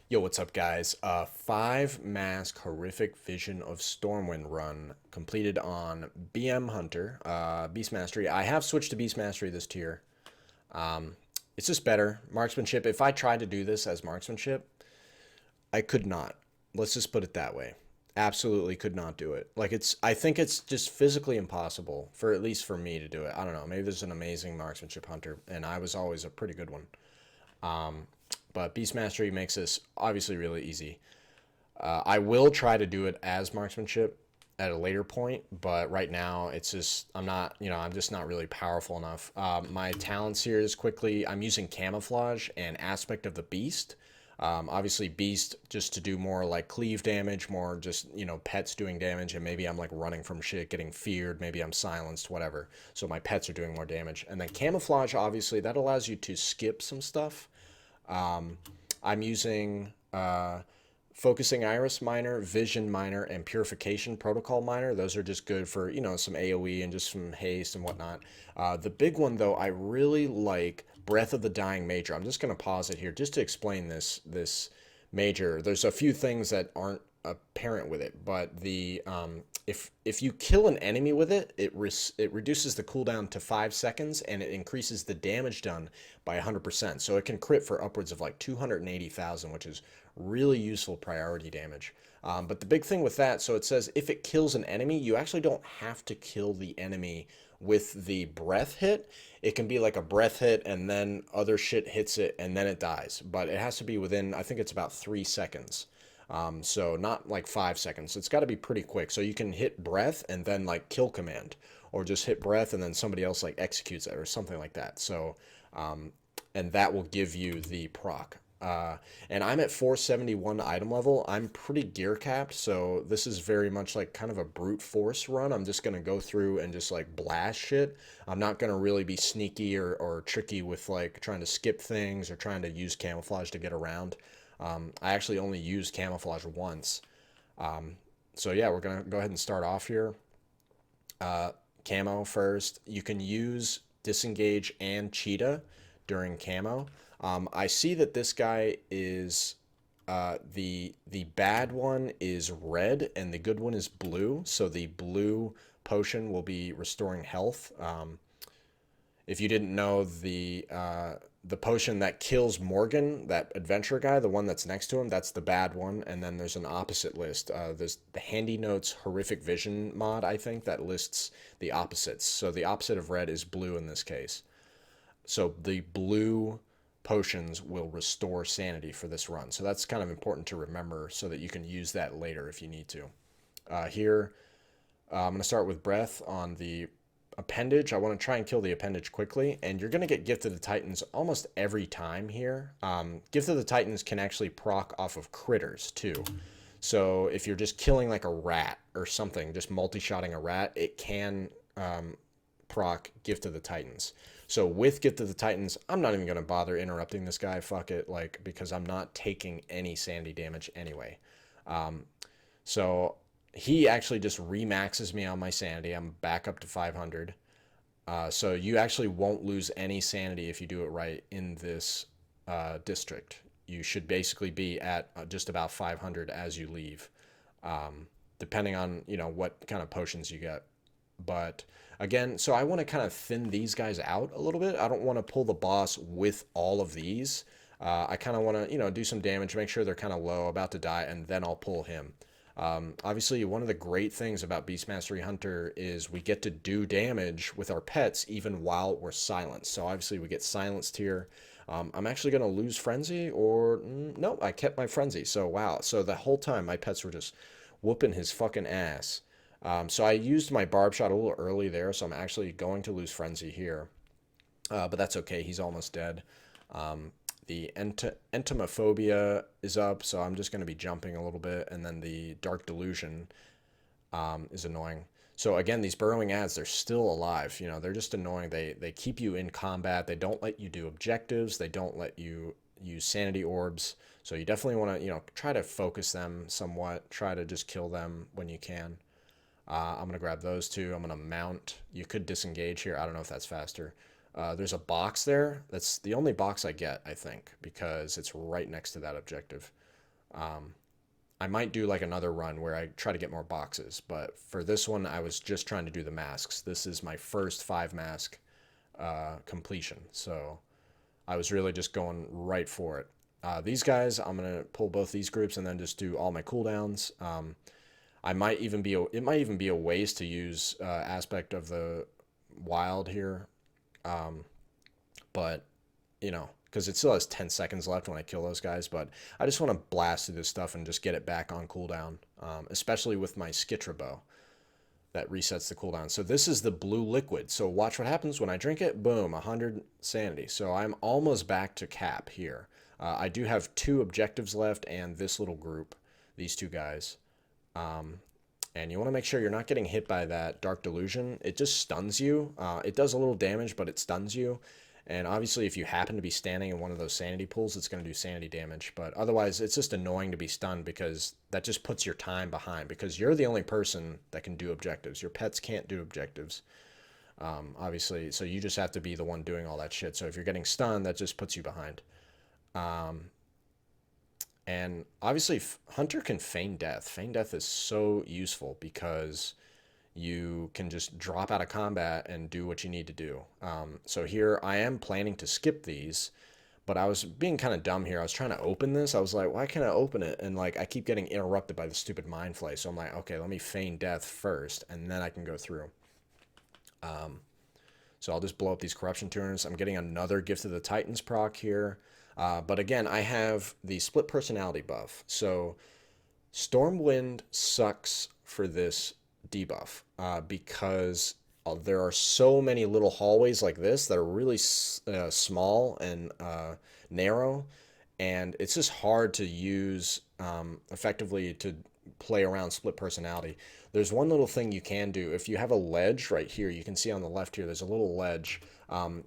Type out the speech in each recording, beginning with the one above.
Yo, what's up, guys? 5 mask horrific vision of Stormwind run completed on BM Hunter, Beast Mastery. I have switched to Beast Mastery this tier. It's just better. Marksmanship. If I tried to do this as marksmanship, I could not. Let's just put it that way. Absolutely could not do it. I think it's just physically impossible for at least for me to do it. I don't know. Maybe there's an amazing marksmanship hunter, and I was always a pretty good one. But Beast Mastery makes this obviously really easy. I will try to do it as marksmanship at a later point, but right now it's just I'm not, I'm just not really powerful enough. My talents here is quickly I'm using camouflage and aspect of the beast. Obviously beast just to do more like cleave damage, more just pets doing damage, and maybe I'm like running from shit, getting feared, maybe I'm silenced, whatever. So my pets are doing more damage, and then camouflage obviously that allows you to skip some stuff. I'm using Focusing Iris Miner, Vision Miner, and Purification Protocol Miner. Those are just good for, some AoE and just some haste and whatnot. The big one, though, I really like Breath of the Dying Major. I'm just going to pause it here just to explain this major. There's a few things that aren't apparent with it, but if you kill an enemy with it, it reduces the cooldown to 5 seconds, and it increases the damage done by 100%. So it can crit for upwards of like 280,000, which is really useful priority damage. But the big thing with that, so it says if it kills an enemy, you actually don't have to kill the enemy with the breath hit. It can be like a breath hit and then other shit hits it and then it dies. But it has to be within, I think it's about 3 seconds. So not like 5 seconds. It's got to be pretty quick. So you can hit breath and then like kill command, or just hit breath and then somebody else like executes it or something like that. So, and that will give you the proc. And I'm at 471 item level. I'm pretty gear capped, so this is very much like kind of a brute force run. I'm just gonna go through and just like blast shit. I'm not gonna really be sneaky or tricky with like trying to skip things or trying to use camouflage to get around. I actually only used camouflage once. So yeah, we're gonna go ahead and start off here. Camo first. You can use disengage and cheetah during camo. I see that this guy is the bad one is red and the good one is blue. So the blue potion will be restoring health. If you didn't know, the potion that kills Morgan, that adventure guy, the one that's next to him, that's the bad one. And then there's an opposite list. There's the Handy Notes Horrific Vision mod, I think, that lists the opposites. So the opposite of red is blue in this case. So the blue potions will restore sanity for this run. So that's kind of important to remember so that you can use that later if you need to. Here, I'm going to start with breath on the appendage. I want to try and kill the appendage quickly, and you're going to get Gift of the Titans almost every time here. Gift of the Titans can actually proc off of critters too. So if you're just killing like a rat or something, just multi-shotting a rat, it can proc Gift of the Titans. So with Gift of the Titans, I'm not even going to bother interrupting this guy. Fuck it, like, because I'm not taking any sanity damage anyway. So he actually just remaxes me on my sanity. I'm back up to 500. So you actually won't lose any sanity if you do it right in this district. You should basically be at just about 500 as you leave, depending on what kind of potions you get. But again, so I want to kind of thin these guys out a little bit. I don't want to pull the boss with all of these. I kind of want to do some damage, make sure they're kind of low, about to die, and then I'll pull him. Obviously, one of the great things about Beast Mastery Hunter is we get to do damage with our pets even while we're silenced. So obviously we get silenced here. I'm actually going to lose Frenzy, or no, I kept my Frenzy. So wow, so the whole time my pets were just whooping his fucking ass. So I used my barb shot a little early there, so I'm actually going to lose Frenzy here. But that's okay, he's almost dead. The entomophobia is up, so I'm just going to be jumping a little bit, and then the dark delusion is annoying. So again, these burrowing ads, they're still alive. They're just annoying. They keep you in combat. They don't let you do objectives. They don't let you use sanity orbs. So you definitely want to try to focus them somewhat. Try to just kill them when you can. I'm going to grab those two. I'm going to mount. You could disengage here. I don't know if that's faster. There's a box there. That's the only box I get, I think, because it's right next to that objective. I might do like another run where I try to get more boxes, but for this one, I was just trying to do the masks. This is my first 5 mask completion, so I was really just going right for it. These guys, I'm gonna pull both these groups and then just do all my cooldowns. I might even be it might even be a waste to use aspect of the wild here, but you know, because it still has 10 seconds left when I kill those guys. But I just want to blast through this stuff and just get it back on cooldown, especially with my Skitra bow that resets the cooldown. So this is the blue liquid. So watch what happens when I drink it. Boom, 100 sanity. So I'm almost back to cap here. I do have 2 objectives left and this little group, these 2 guys. And you want to make sure you're not getting hit by that Dark Delusion. It just stuns you. It does a little damage, but it stuns you. And obviously, if you happen to be standing in one of those sanity pools, it's going to do sanity damage. But otherwise, it's just annoying to be stunned because that just puts your time behind. Because you're the only person that can do objectives. Your pets can't do objectives, obviously. So you just have to be the one doing all that shit. So if you're getting stunned, that just puts you behind. And obviously, Hunter can feign death. Feign death is so useful because you can just drop out of combat and do what you need to do. So here I am planning to skip these, but I was being kind of dumb here. I was trying to open this. I was like, why can't I open it? And like I keep getting interrupted by the stupid mind flay. So I'm like, okay, let me feign death first, and then I can go through. So I'll just blow up these corruption tuners. I'm getting another Gift of the Titans proc here. But again, I have the split personality buff. So Stormwind sucks for this debuff because there are so many little hallways like this that are really small and narrow, and it's just hard to use effectively to play around split personality. There's one little thing you can do. If you have a ledge right here, you can see on the left here, there's a little ledge.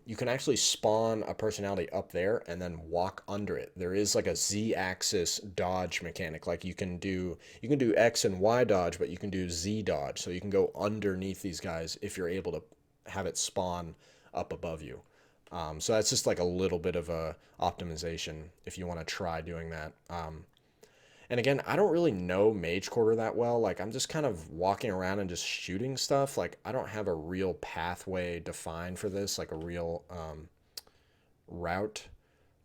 You can actually spawn a personality up there and then walk under it. There is like a Z-axis dodge mechanic. Like you can do X and Y dodge, but you can do Z dodge. So you can go underneath these guys if you're able to have it spawn up above you. So that's just like a little bit of a optimization if you want to try doing that. And again, I don't really know Mage Quarter that well. Like, I'm just kind of walking around and just shooting stuff. Like, I don't have a real pathway defined for this, like a real route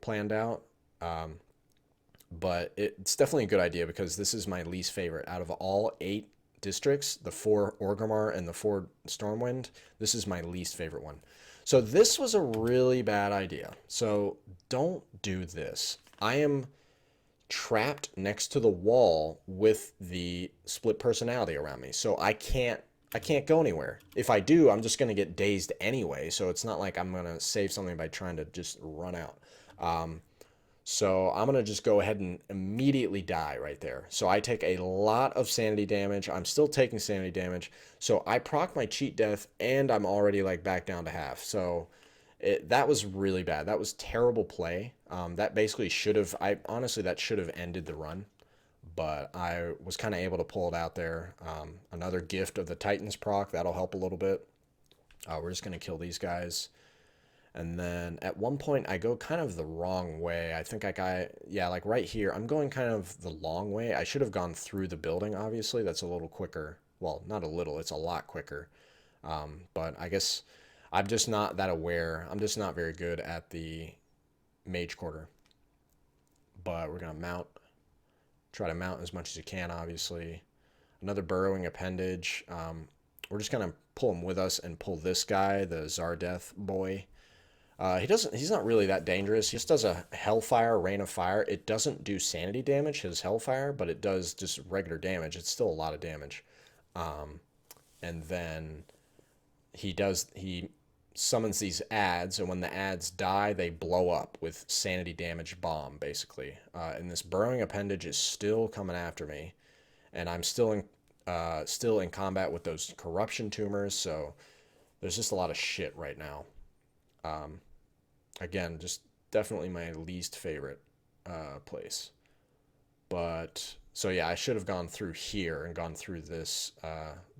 planned out. But it's definitely a good idea because this is my least favorite. Out of all 8 districts, the 4 Orgrimmar and the 4 Stormwind, this is my least favorite one. So this was a really bad idea. So don't do this. I am trapped next to the wall with the split personality around me, so I can't go anywhere. If I do, I'm just gonna get dazed anyway, so it's not like I'm gonna save something by trying to just run out. So I'm gonna just go ahead and immediately die right there. So I take a lot of sanity damage. I'm still taking sanity damage, so I proc my cheat death and I'm already like back down to half. So that was really bad. That was terrible play. That basically should have, honestly, that should have ended the run, but I was kind of able to pull it out there. Another Gift of the Titans proc, that'll help a little bit. We're just going to kill these guys. And then at one point I go kind of the wrong way. I think yeah, like right here, I'm going kind of the long way. I should have gone through the building, obviously. That's a little quicker. Well, not a little, it's a lot quicker. But I guess I'm just not that aware. I'm just not very good at the Mage Quarter. But we're going to try to mount as much as you can, obviously. Another Burrowing Appendage. We're just going to pull him with us and pull this guy, the Zardeth boy. He's not really that dangerous. He just does a Hellfire, Rain of Fire. It doesn't do sanity damage, his Hellfire, but it does just regular damage. It's still a lot of damage. And then he summons these ads, and when the ads die, they blow up with sanity damage bomb, basically. And this Burrowing Appendage is still coming after me, and I'm still in combat with those corruption tumors, so there's just a lot of shit right now. Again, just definitely my least favorite place. But so yeah, I should have gone through here and gone through this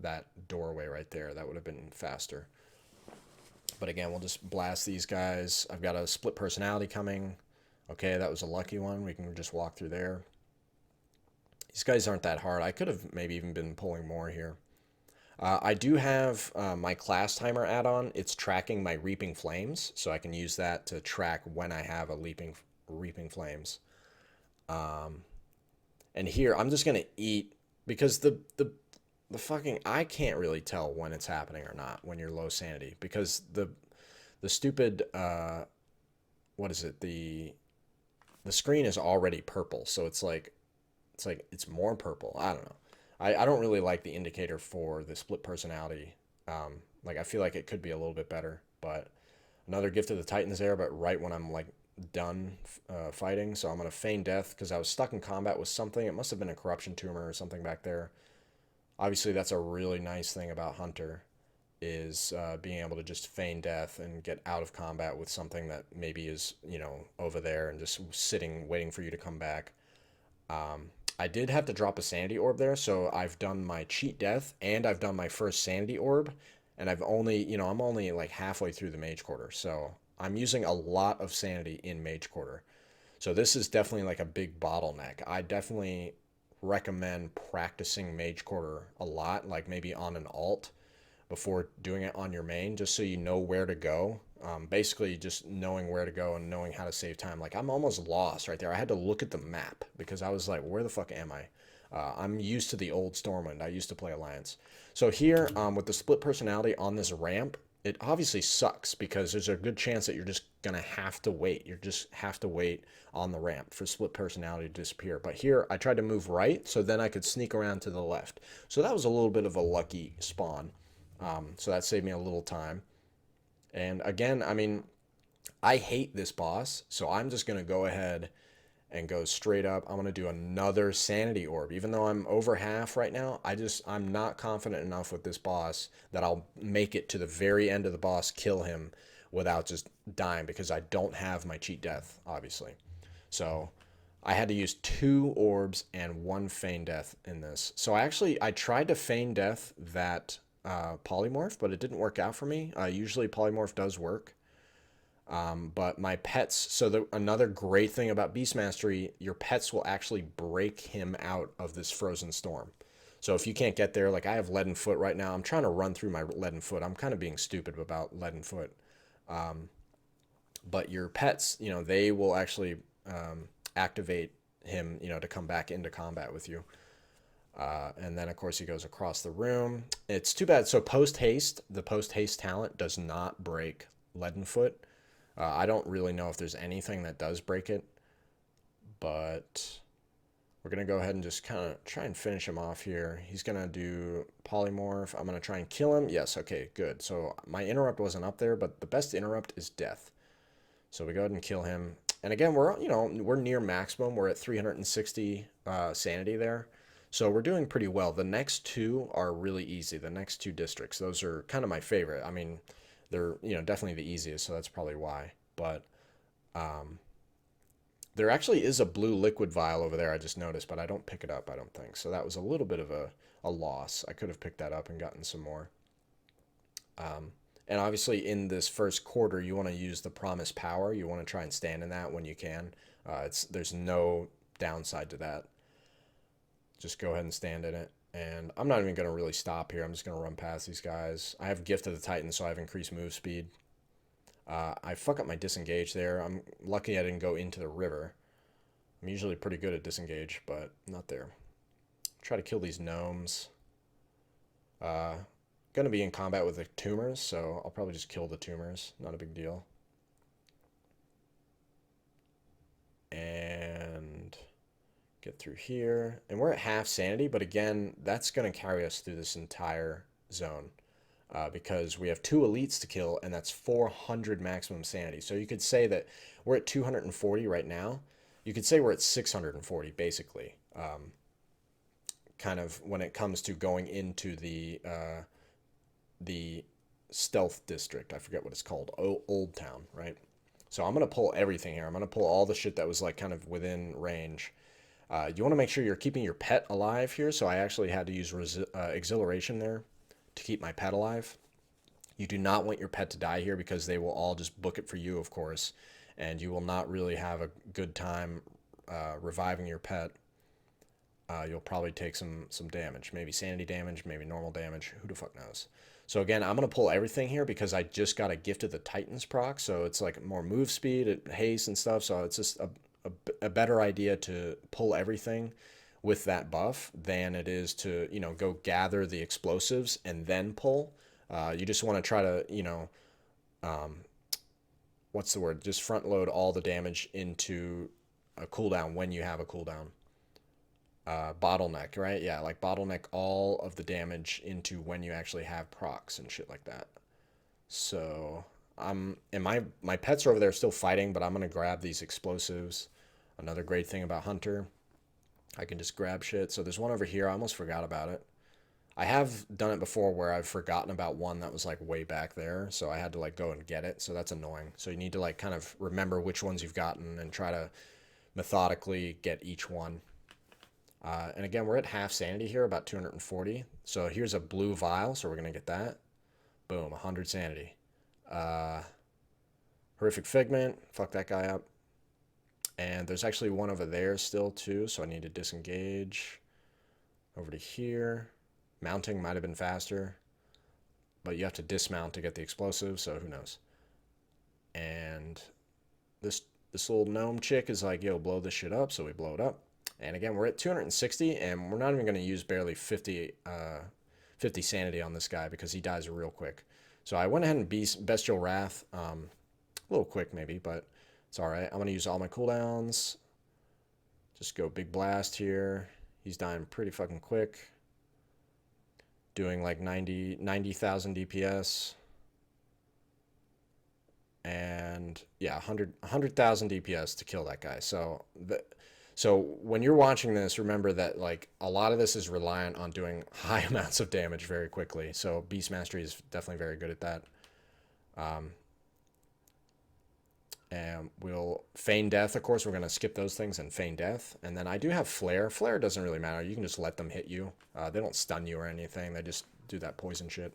that doorway right there. That would have been faster. But again, we'll just blast these guys. I've got a split personality coming. Okay, that was a lucky one. We can just walk through there. These guys aren't that hard. I could have maybe even been pulling more here. I do have my class timer add-on. It's tracking my reaping flames, so I can use that to track when I have a reaping flames. And here I'm just gonna eat because the fucking I can't really tell when it's happening or not when you're low sanity because the stupid what is it the screen is already purple, so it's more purple. I don't know. I don't really like the indicator for the split personality. Like I feel like it could be a little bit better, but another gift of the Titans there, but right when I'm like done fighting, so I'm gonna feign death because I was stuck in combat with something. It must have been a corruption tumor or something back there. Obviously, that's a really nice thing about Hunter is being able to just feign death and get out of combat with something that maybe is over there and just sitting waiting for you to come back. I did have to drop a sanity orb there, so I've done my cheat death and I've done my first sanity orb, and I'm only like halfway through the mage quarter, so I'm using a lot of sanity in mage quarter. So this is definitely like a big bottleneck. I definitely recommend practicing mage quarter a lot, like maybe on an alt before doing it on your main, just so you know where to go. Basically, just knowing where to go and knowing how to save time. Like, I'm almost lost right there. I had to look at the map because I was like, where the fuck am I? I'm used to the old Stormwind. I used to play Alliance. So here, with the split personality on this ramp, it obviously sucks because there's a good chance that you're just going to have to wait. You just have to wait on the ramp for split personality to disappear. But here, I tried to move right so then I could sneak around to the left. So that was a little bit of a lucky spawn. So that saved me a little time. And again, I mean, I hate this boss, so I'm just going to go ahead and go straight up. I'm going to do another sanity orb. Even though I'm over half right now, I'm not confident enough with this boss that I'll make it to the very end of the boss, kill him without just dying because I don't have my cheat death, obviously. So I had to use 2 orbs and 1 feign death in this. So I tried to feign death that polymorph, but it didn't work out for me. Usually polymorph does work. But my pets, so another great thing about Beast Mastery, your pets will actually break him out of this frozen storm. So if you can't get there, like I have leaden foot right now, I'm trying to run through my leaden foot. I'm kind of being stupid about leaden foot. But your pets, they will actually activate him, to come back into combat with you. And then, of course, he goes across the room. It's too bad. So the post-haste talent does not break Leadenfoot. I don't really know if there's anything that does break it. But we're going to go ahead and just kind of try and finish him off here. He's going to do Polymorph. I'm going to try and kill him. Yes, okay, good. So my interrupt wasn't up there, but the best interrupt is death. So we go ahead and kill him. And again, we're near maximum. We're at 360 sanity there. So we're doing pretty well. The next 2 are really easy. The next 2 districts, those are kind of my favorite. I mean, they're, definitely the easiest, so that's probably why. But there actually is a blue liquid vial over there, I just noticed, but I don't pick it up, I don't think. So that was a little bit of a loss. I could have picked that up and gotten some more. And obviously in this first quarter, you want to use the promised power. You want to try and stand in that when you can. There's no downside to that. Just go ahead and stand in it. And I'm not even going to really stop here. I'm just going to run past these guys. I have Gift of the Titan, so I have increased move speed. I fuck up my disengage there. I'm lucky I didn't go into the river. I'm usually pretty good at disengage, but not there. Try to kill these gnomes. Going to be in combat with the tumors, so I'll probably just kill the tumors. Not a big deal. And get through here. And we're at half sanity, but again, that's going to carry us through this entire zone. Because we have 2 elites to kill, and that's 400 maximum sanity. So you could say that we're at 240 right now. You could say we're at 640, basically. Kind of when it comes to going into the stealth district. I forget what it's called. Old Town, right? So I'm going to pull everything here. I'm going to pull all the shit that was like kind of within range. You want to make sure you're keeping your pet alive here. So I actually had to use exhilaration there to keep my pet alive. You do not want your pet to die here because they will all just book it for you, of course. And you will not really have a good time reviving your pet. you'll probably take some damage. Maybe sanity damage, maybe normal damage. Who the fuck knows? So again, I'm going to pull everything here because I just got a Gift of the Titans proc, so it's like more move speed, haste and stuff, so it's just a better idea to pull everything with that buff than it is to, you know, go gather the explosives and then pull. You just want to try to, you know, what's the word? Just front load all the damage into a cooldown when you have a cooldown. Bottleneck, right? Yeah, like bottleneck all of the damage into when you actually have procs and shit like that. So and my pets are over there still fighting, but I'm gonna grab these explosives. Another great thing about Hunter, I can just grab shit. So there's one over here. I almost forgot about it. I have done it before where I've forgotten about one that was like way back there, so I had to like go and get it. So that's annoying. So you need to like kind of remember which ones you've gotten and try to methodically get each one. And again, we're at half sanity here, about 240. So here's a blue vial, so we're going to get that. Boom, 100 sanity. Horrific Figment, fuck that guy up. And there's actually one over there still too, so I need to disengage. Over to here. Mounting might have been faster, but you have to dismount to get the explosive, so who knows. And this little gnome chick is like, yo, blow this shit up, so we blow it up. And again, we're at 260, and we're not even going to use barely 50 sanity on this guy because he dies real quick. So I went ahead and Bestial Wrath. A little quick maybe, but it's all right. I'm going to use all my cooldowns. Just go big blast here. He's dying pretty fucking quick. Doing like 90,000 DPS. And yeah, 100,000 DPS to kill that guy. So when you're watching this, remember that like a lot of this is reliant on doing high amounts of damage very quickly. So Beast Mastery is definitely very good at that. And we'll feign death. Of course, we're going to skip those things and feign death. And then I do have flare. Flare doesn't really matter. You can just let them hit you. They don't stun you or anything. They just do that poison shit.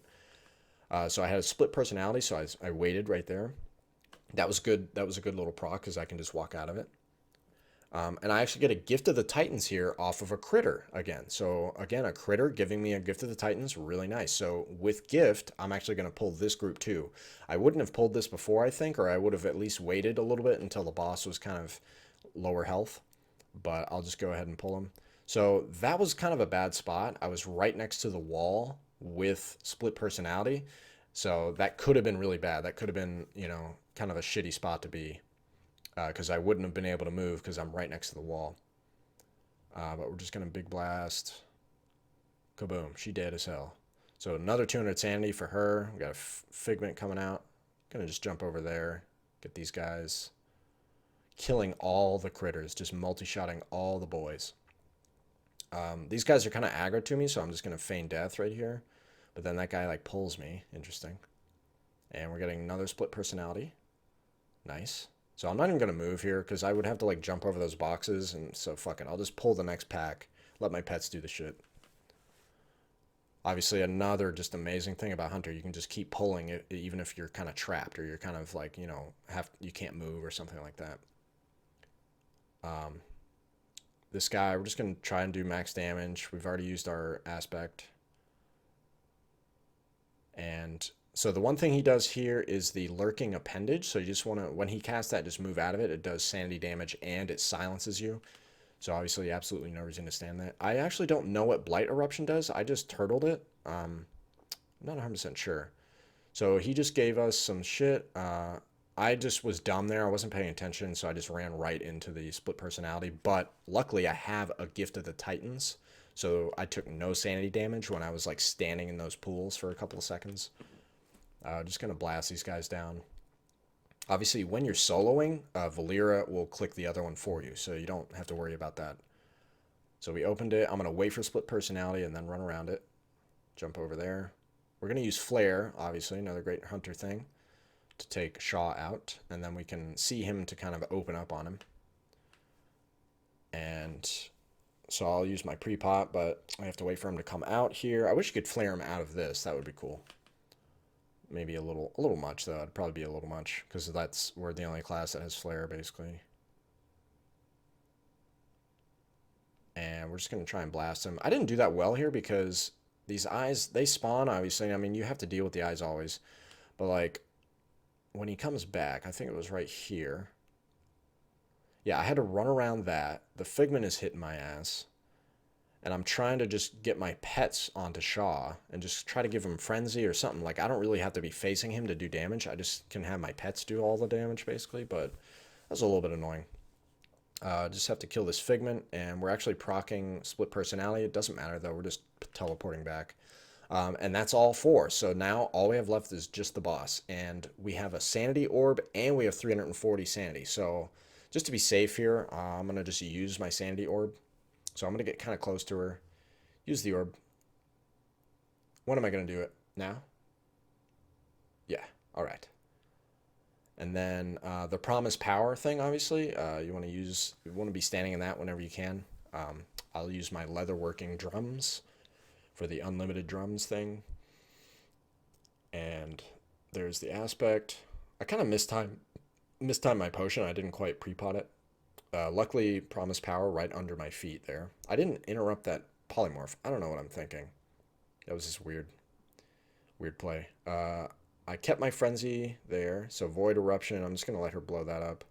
So I had a split personality, so I waited right there. That was good. That was a good little proc because I can just walk out of it. And I actually get a Gift of the Titans here off of a critter again. So again, a critter giving me a Gift of the Titans, really nice. So with Gift, I'm actually going to pull this group too. I wouldn't have pulled this before, I think, or I would have at least waited a little bit until the boss was kind of lower health. But I'll just go ahead and pull him. So that was kind of a bad spot. I was right next to the wall with split personality. So that could have been really bad. That could have been, you know, kind of a shitty spot to be. Because I wouldn't have been able to move because I'm right next to the wall. But we're just going to big blast. Kaboom. She dead as hell. So another 200 sanity for her. We got a Figment coming out. Going to just jump over there. Get these guys. Killing all the critters. Just multi-shotting all the boys. These guys are kind of aggro to me, so I'm just going to feign death right here. But then that guy like pulls me. Interesting. And we're getting another split personality. Nice. So I'm not even going to move here because I would have to like jump over those boxes. And so fuck it. I'll just pull the next pack. Let my pets do the shit. Obviously, another just amazing thing about Hunter, you can just keep pulling it even if you're kind of trapped or you're kind of like, you know, you can't move or something like that. This guy, we're just going to try and do max damage. We've already used our aspect. And so the one thing he does here is the lurking appendage. So you just want to, when he casts that, just move out of it. It does sanity damage and it silences you. So obviously absolutely no reason to stand that. I actually don't know what Blight Eruption does. I just turtled it. I'm not 100% sure. So he just gave us some shit. I just was dumb there. I wasn't paying attention, so I just ran right into the split personality. But luckily I have a Gift of the Titans. So I took no sanity damage when I was like standing in those pools for a couple of seconds. Just going to blast these guys down. Obviously, when you're soloing, Valera will click the other one for you, so you don't have to worry about that. So we opened it. I'm going to wait for split personality and then run around it. Jump over there. We're going to use Flare, obviously, another great Hunter thing, to take Shaw out. And then we can see him to kind of open up on him. And so I'll use my pre-pot, but I have to wait for him to come out here. I wish you could flare him out of this. That would be cool. Maybe a little much, though. It'd probably be a little much, because we're the only class that has flare, basically. And we're just going to try and blast him. I didn't do that well here because these eyes, they spawn, obviously. I mean, you have to deal with the eyes always. But, like, when he comes back, I think it was right here. Yeah, I had to run around that. The Figment is hitting my ass. And I'm trying to just get my pets onto Shaw and just try to give him Frenzy or something. Like, I don't really have to be facing him to do damage. I just can have my pets do all the damage, basically. But that's a little bit annoying. Just have to kill this Figment, and we're actually proccing Split Personality. It doesn't matter, though. We're just teleporting back. And that's all 4. So now all we have left is just the boss. And we have a Sanity Orb, and we have 340 Sanity. So just to be safe here, I'm going to just use my Sanity Orb. So I'm going to get kind of close to her. Use the orb. When am I going to do it? Now? Yeah. All right. And then the Promise Power thing, obviously. You want to be standing in that whenever you can. I'll use my Leatherworking Drums for the Unlimited Drums thing. And there's the Aspect. I kind of mistimed my potion. I didn't quite pre-pot it. Luckily, Promise Power right under my feet there. I didn't interrupt that polymorph. I don't know what I'm thinking. That was just weird play. I kept my Frenzy there, so Void Eruption. I'm just going to let her blow that up.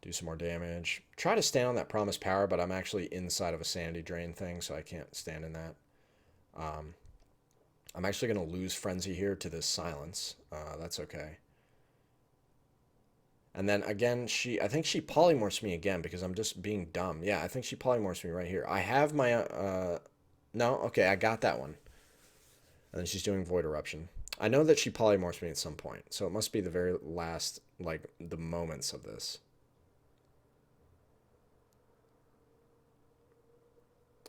Do some more damage. Try to stand on that Promise Power, but I'm actually inside of a Sanity Drain thing, so I can't stand in that. I'm actually going to lose Frenzy here to this Silence. That's okay. And then again, I think she polymorphs me again because I'm just being dumb. Yeah, I think she polymorphs me right here. I have my, no, okay, I got that one. And then she's doing Void Eruption. I know that she polymorphs me at some point, so it must be the very last, like, the moments of this.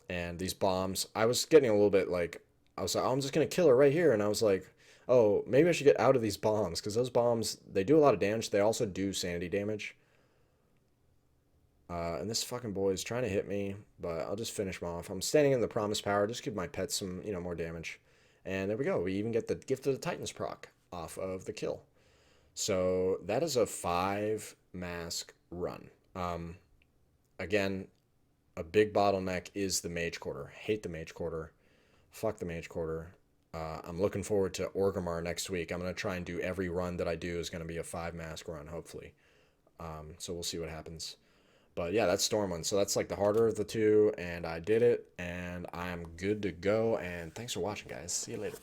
And these bombs, I was getting a little bit, like, I was like, oh, I'm just going to kill her right here. And I was like, oh, maybe I should get out of these bombs, because those bombs, they do a lot of damage. They also do sanity damage. And this fucking boy is trying to hit me, but I'll just finish him off. I'm standing in the Promise Power. Just give my pets some, more damage. And there we go. We even get the Gift of the Titans proc off of the kill. So that is a 5-mask run. Again, a big bottleneck is the Mage Quarter. Hate the Mage Quarter. Fuck the Mage Quarter. I'm looking forward to Orgrimmar next week. I'm going to try and do every run that I do is going to be a 5-mask run, hopefully. So we'll see what happens. But yeah, that's Stormwind. So that's like the harder of the two, and I did it, and I'm good to go. And thanks for watching, guys. See you later.